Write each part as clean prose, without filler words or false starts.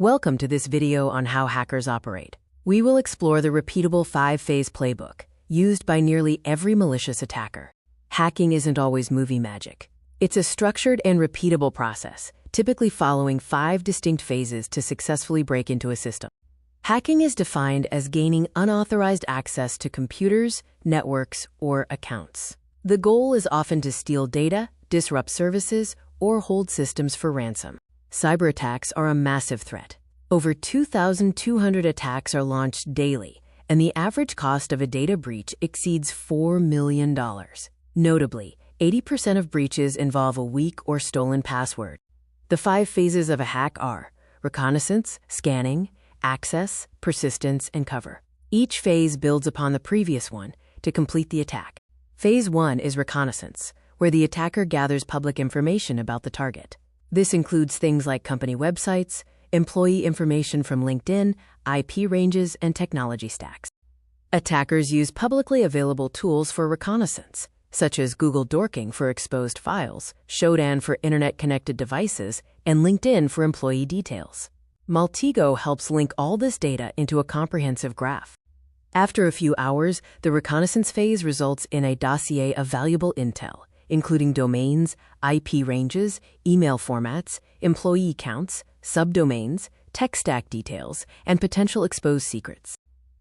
Welcome to this video on how hackers operate. We will explore the repeatable 5-phase playbook used by nearly every malicious attacker. Hacking isn't always movie magic. It's a structured and repeatable process, typically following 5 distinct phases to successfully break into a system. Hacking is defined as gaining unauthorized access to computers, networks, or accounts. The goal is often to steal data, disrupt services, or hold systems for ransom. Cyberattacks are a massive threat. Over 2,200 attacks are launched daily, and the average cost of a data breach exceeds $4 million. Notably, 80% of breaches involve a weak or stolen password. The 5 phases of a hack are reconnaissance, scanning, access, persistence, and cover. Each phase builds upon the previous one to complete the attack. Phase 1 is reconnaissance, where the attacker gathers public information about the target. This includes things like company websites, employee information from LinkedIn, IP ranges, and technology stacks. Attackers use publicly available tools for reconnaissance, such as Google Dorking for exposed files, Shodan for internet-connected devices, and LinkedIn for employee details. Maltego helps link all this data into a comprehensive graph. After a few hours, the reconnaissance phase results in a dossier of valuable intel, including domains, IP ranges, email formats, employee counts, subdomains, tech stack details, and potential exposed secrets.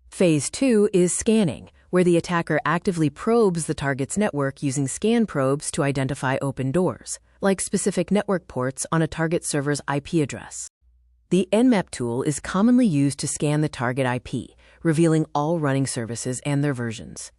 Phase 2 is scanning, where the attacker actively probes the target's network using scan probes to identify open doors, like specific network ports on a target server's IP address. The Nmap tool is commonly used to scan the target IP, revealing all running services and their versions.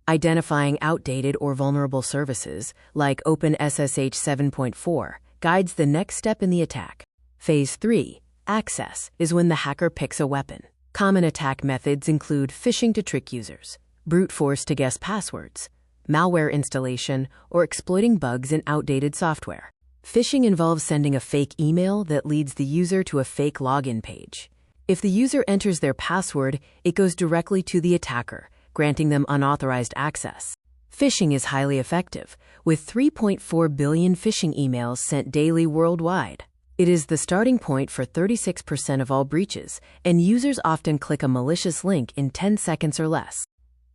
Identifying outdated or vulnerable services, like OpenSSH 7.4, guides the next step in the attack. Phase 3, access, is when the hacker picks a weapon. Common attack methods include phishing to trick users, brute force to guess passwords, malware installation, or exploiting bugs in outdated software. Phishing involves sending a fake email that leads the user to a fake login page. If the user enters their password, it goes directly to the attacker, granting them unauthorized access. Phishing is highly effective, with 3.4 billion phishing emails sent daily worldwide. It is the starting point for 36% of all breaches, and users often click a malicious link in 10 seconds or less.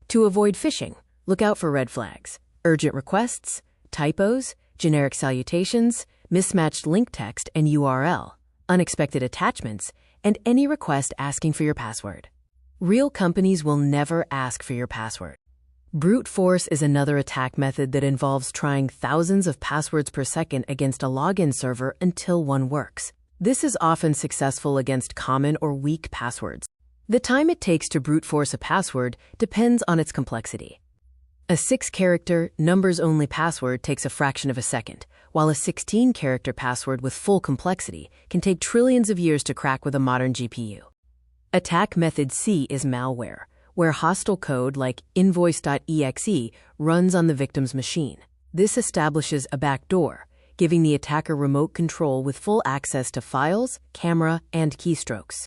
To avoid phishing, look out for red flags, urgent requests, typos, generic salutations, mismatched link text and URL, unexpected attachments, and any request asking for your password. Real companies will never ask for your password. Brute force is another attack method that involves trying thousands of passwords per second against a login server until one works. This is often successful against common or weak passwords. The time it takes to brute force a password depends on its complexity. A 6-character, numbers-only password takes a fraction of a second, while a 16-character password with full complexity can take trillions of years to crack with a modern GPU. Attack method C is malware, where hostile code like invoice.exe runs on the victim's machine. This establishes a backdoor, giving the attacker remote control with full access to files, camera, and keystrokes.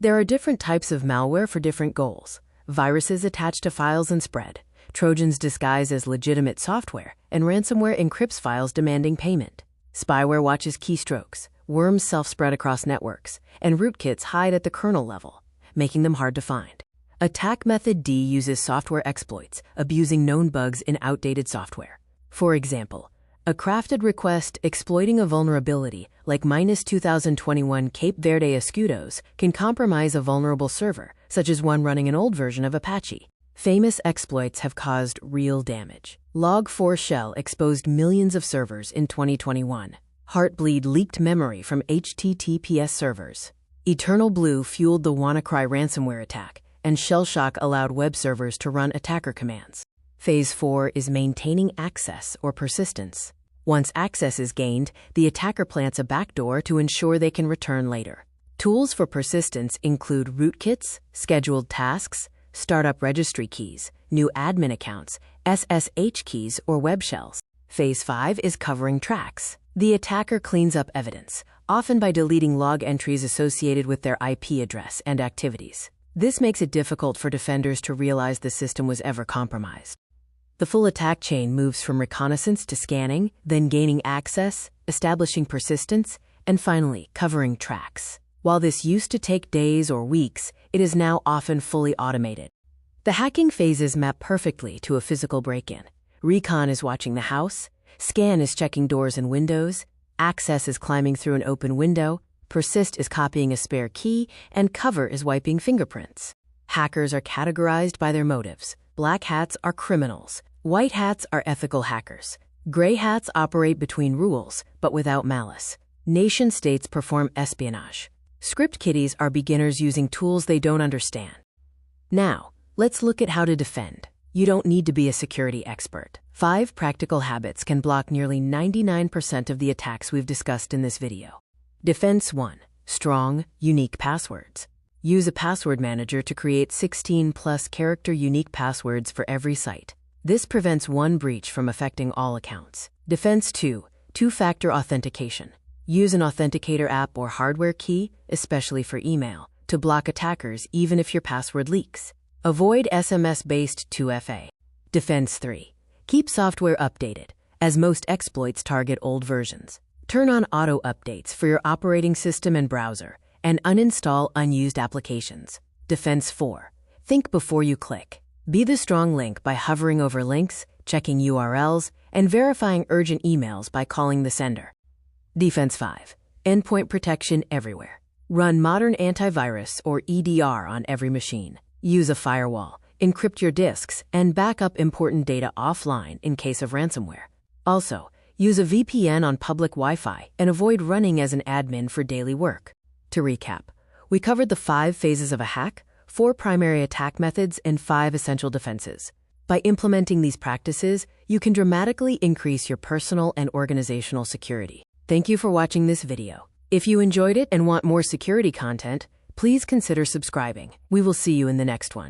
There are different types of malware for different goals. Viruses attach to files and spread, Trojans disguise as legitimate software, and ransomware encrypts files demanding payment. Spyware watches keystrokes, worms self-spread across networks, and rootkits hide at the kernel level, making them hard to find. Attack method D uses software exploits, abusing known bugs in outdated software. For example, a crafted request exploiting a vulnerability like -2021 Cape Verde escudos can compromise a vulnerable server, such as one running an old version of Apache. Famous exploits have caused real damage. Log4Shell exposed millions of servers in 2021. Heartbleed leaked memory from HTTPS servers. Eternal Blue fueled the WannaCry ransomware attack, and Shellshock allowed web servers to run attacker commands. Phase 4 is maintaining access or persistence. Once access is gained, the attacker plants a backdoor to ensure they can return later. Tools for persistence include rootkits, scheduled tasks, startup registry keys, new admin accounts, SSH keys, or web shells. Phase 5 is covering tracks. The attacker cleans up evidence, often by deleting log entries associated with their IP address and activities. This makes it difficult for defenders to realize the system was ever compromised. The full attack chain moves from reconnaissance to scanning, then gaining access, establishing persistence, and finally covering tracks. While this used to take days or weeks, it is now often fully automated. The hacking phases map perfectly to a physical break-in. Recon is watching the house, scan is checking doors and windows, access is climbing through an open window, persist is copying a spare key, and cover is wiping fingerprints. Hackers are categorized by their motives. Black hats are criminals. White hats are ethical hackers. Gray hats operate between rules, but without malice. Nation-states perform espionage. Script kiddies are beginners using tools they don't understand. Now, let's look at how to defend. You don't need to be a security expert. 5 practical habits can block nearly 99% of the attacks we've discussed in this video. Defense 1. Strong, unique passwords. Use a password manager to create 16+ character unique passwords for every site. This prevents one breach from affecting all accounts. Defense 2. Two-factor authentication. Use an authenticator app or hardware key, especially for email, to block attackers even if your password leaks. Avoid SMS-based 2FA. Defense 3. Keep software updated, as most exploits target old versions. Turn on auto updates for your operating system and browser, and uninstall unused applications. Defense 4. Think before you click. Be the strong link by hovering over links, checking URLs, and verifying urgent emails by calling the sender. Defense 5. Endpoint protection everywhere. Run modern antivirus or EDR on every machine. Use a firewall, encrypt your disks, and back up important data offline in case of ransomware. Also, use a VPN on public Wi-Fi and avoid running as an admin for daily work. To recap, we covered the 5 phases of a hack, 4 primary attack methods, and 5 essential defenses. By implementing these practices, you can dramatically increase your personal and organizational security. Thank you for watching this video. If you enjoyed it and want more security content, please consider subscribing. We will see you in the next one.